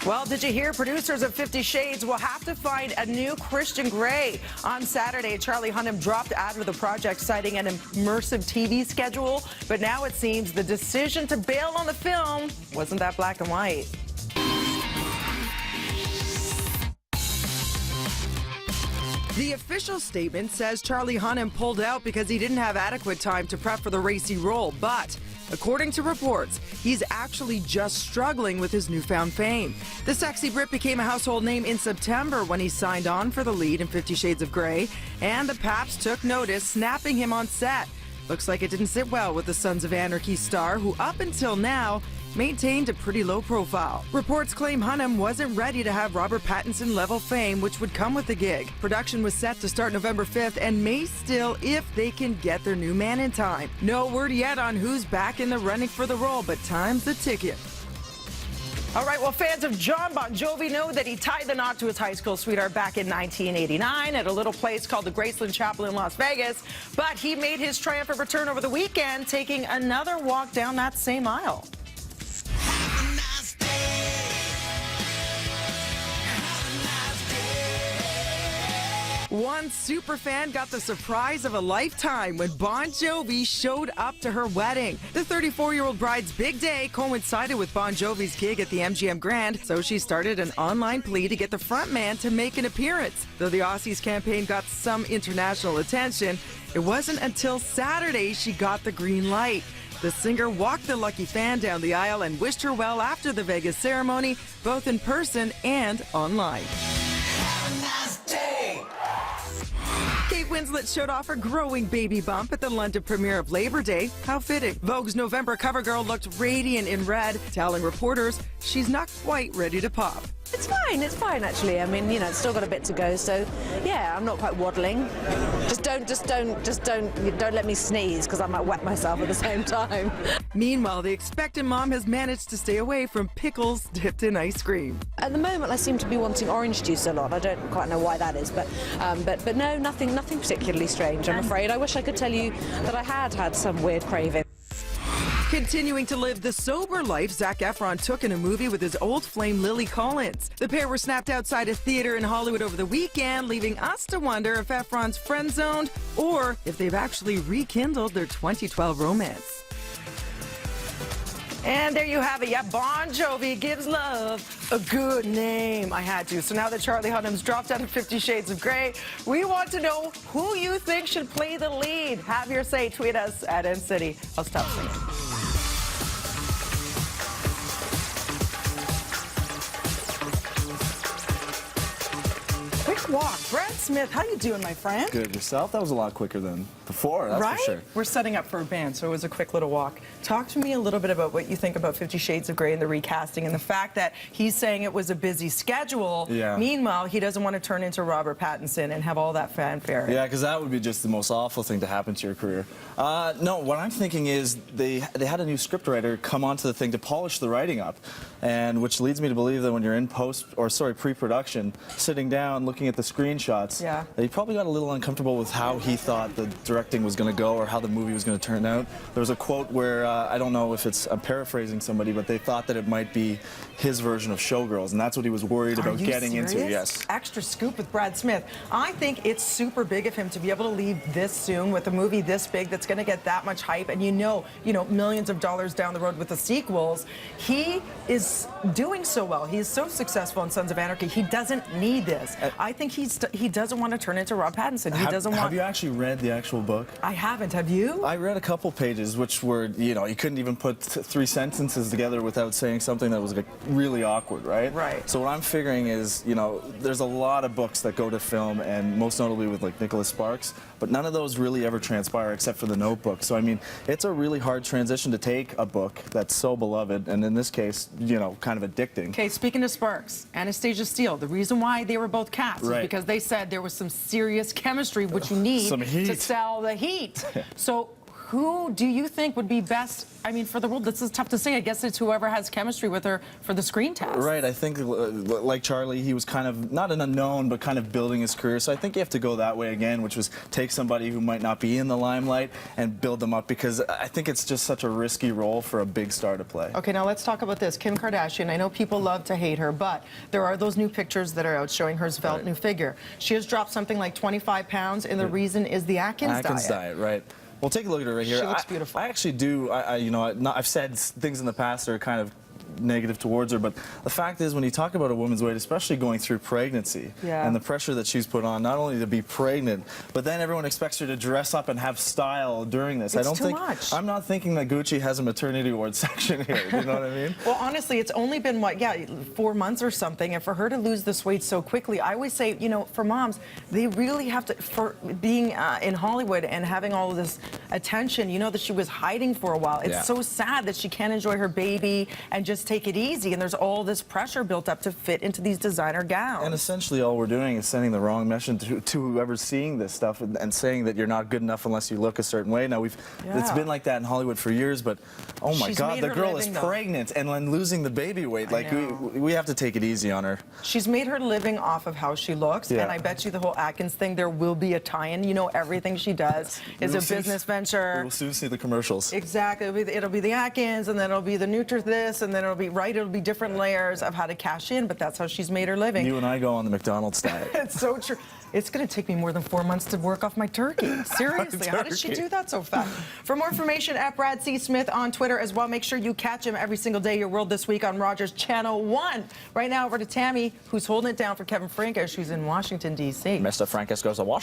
Well, did you hear? Producers of 50 Shades will have to find a new Christian Grey. On Saturday, Charlie Hunnam dropped out of the project, citing an immersive TV schedule. But now it seems the decision to bail on the film wasn't that black and white. The official statement says Charlie Hunnam pulled out because he didn't have adequate time to prep for the racy role. But according to reports, he's actually just struggling with his newfound fame. The sexy Brit became a household name in September when he signed on for the lead in 50 Shades of Grey, and the Paps took notice, snapping him on set. Looks like it didn't sit well with the Sons of Anarchy star, who up until now maintained a pretty low profile. Reports claim Hunnam wasn't ready to have Robert Pattinson-level fame, which would come with the gig. Production was set to start November 5th and may still if they can get their new man in time. No word yet on who's back in the running for the role, but time's the ticket. All right, well, fans of Jon Bon Jovi know that he tied the knot to his high school sweetheart back in 1989 at a little place called the Graceland Chapel in Las Vegas. But he made his triumphant return over the weekend, taking another walk down that same aisle. One superfan got the surprise of a lifetime when Bon Jovi showed up to her wedding. The 34-year-old bride's big day coincided with Bon Jovi's gig at the MGM Grand, so she started an online plea to get the frontman to make an appearance. Though the Aussies campaign got some international attention, it wasn't until Saturday she got the green light. The singer walked the lucky fan down the aisle and wished her well after the Vegas ceremony, both in person and online. Kate Winslet showed off her growing baby bump at the London premiere of Labor Day. How fitting. Vogue's November cover girl looked radiant in red, telling reporters she's not quite ready to pop. It's fine actually. I mean, you know, it's still got a bit to go, so yeah, I'm not quite waddling. Just don't let me sneeze, because I might wet myself at the same time. Meanwhile, the expectant mom has managed to stay away from pickles dipped in ice cream. At the moment, I seem to be wanting orange juice a lot. I don't quite know why that is, but no, nothing particularly strange, I'm afraid. I wish I could tell you that I had some weird craving. Continuing to live the sober life Zac Efron took in a movie with his old flame Lily Collins. The pair were snapped outside a theater in Hollywood over the weekend, leaving us to wonder if Efron's friend-zoned or if they've actually rekindled their 2012 romance. And there you have it. Yeah, Bon Jovi gives love a good name. I had to. So now that Charlie Hunnam's dropped out of 50 Shades of Grey, we want to know who you think should play the lead. Have your say. Tweet us at NCity. I'll stop singing. Quick walk. Brad Smith, how you doing, my friend? Good. Yourself? That was a lot quicker than before, that's right? for sure. We're setting up for a band, so it was a quick little walk. Talk to me a little bit about what you think about 50 Shades of Grey and the recasting and the fact that he's saying it was a busy schedule. Yeah. Meanwhile, he doesn't want to turn into Robert Pattinson and have all that fanfare. Yeah, because that would be just the most awful thing to happen to your career. No, what I'm thinking is they had a new scriptwriter come onto the thing to polish the writing up, and which leads me to believe that when you're in pre-production, sitting down, looking at the screenshots, yeah, they probably got a little uncomfortable with how he thought the directing was going to go or how the movie was going to turn out. There was a quote where, I don't know if I'm paraphrasing somebody, but they thought that it might be his version of Showgirls, and that's what he was worried about getting into. Yes. Extra scoop with Brad Smith. I think it's super big of him to be able to leave this soon with a movie this big that's going to get that much hype, and you know, millions of dollars down the road with the sequels. He is doing so well. He is so successful in Sons of Anarchy. He doesn't need this. I think he doesn't want to turn into Rob Pattinson. He doesn't want. Have you actually read the actual book? I haven't. Have you? I read a couple pages, which were, you couldn't even put three sentences together without saying something that was like really awkward, right? Right. So what I'm figuring is, there's a lot of books that go to film, and most notably with like Nicholas Sparks, but none of those really ever transpire except for The Notebook. So I mean, it's a really hard transition to take a book that's so beloved, and in this case, kind of addicting. Okay, speaking of Sparks, Anastasia Steele, the reason why they were both cast is because they said there was some serious chemistry, which you need to sell the heat. So Who do you think would be best, I mean, for the role? This is tough to say. I guess it's whoever has chemistry with her for the screen test. Right, I think like Charlie, he was kind of, not an unknown, but kind of building his career. So I think you have to go that way again, which was take somebody who might not be in the limelight and build them up, because I think it's just such a risky role for a big star to play. Okay, now let's talk about this. Kim Kardashian, I know people love to hate her, but there are those new pictures that are out showing her svelte new figure. She has dropped something like 25 pounds, and the reason is the Atkins diet. Right. Well, take a look at her right here. She looks beautiful. I actually do. I've said things in the past that are kind of negative towards her, but the fact is, when you talk about a woman's weight, especially going through pregnancy and the pressure that she's put on, not only to be pregnant, but then everyone expects her to dress up and have style during this. It's too much. I'm not thinking that Gucci has a maternity ward section here. You know what I mean? Well, honestly, it's only been, what, 4 months or something, and for her to lose this weight so quickly, I always say, you know, for moms, they really have to, for being in Hollywood and having all of this attention, you know, that she was hiding for a while. It's so sad that she can't enjoy her baby and just take it easy, and there's all this pressure built up to fit into these designer gowns. And essentially all we're doing is sending the wrong message to whoever's seeing this stuff and saying that you're not good enough unless you look a certain way. Now, it's been like that in Hollywood for years, but oh my God, the girl is pregnant and then losing the baby weight. Like, we have to take it easy on her. She's made her living off of how she looks, and I bet you the whole Atkins thing, there will be a tie-in. You know, everything she does is a business venture. We'll soon see the commercials. Exactly. It'll be the Atkins, and then it'll be the Nutri this, and then it'll be different layers of how to cash in, but that's how she's made her living. You and I go on the McDonald's diet. It's so true. It's going to take me more than 4 months to work off my turkey. Seriously, how did she do that so fast? For more information, at Brad C. Smith on Twitter as well. Make sure you catch him every single day. Your World This Week on Rogers Channel 1. Right now, over to Tammy, who's holding it down for Kevin Franco. She's in Washington, D.C. Mr. Francis goes to Washington.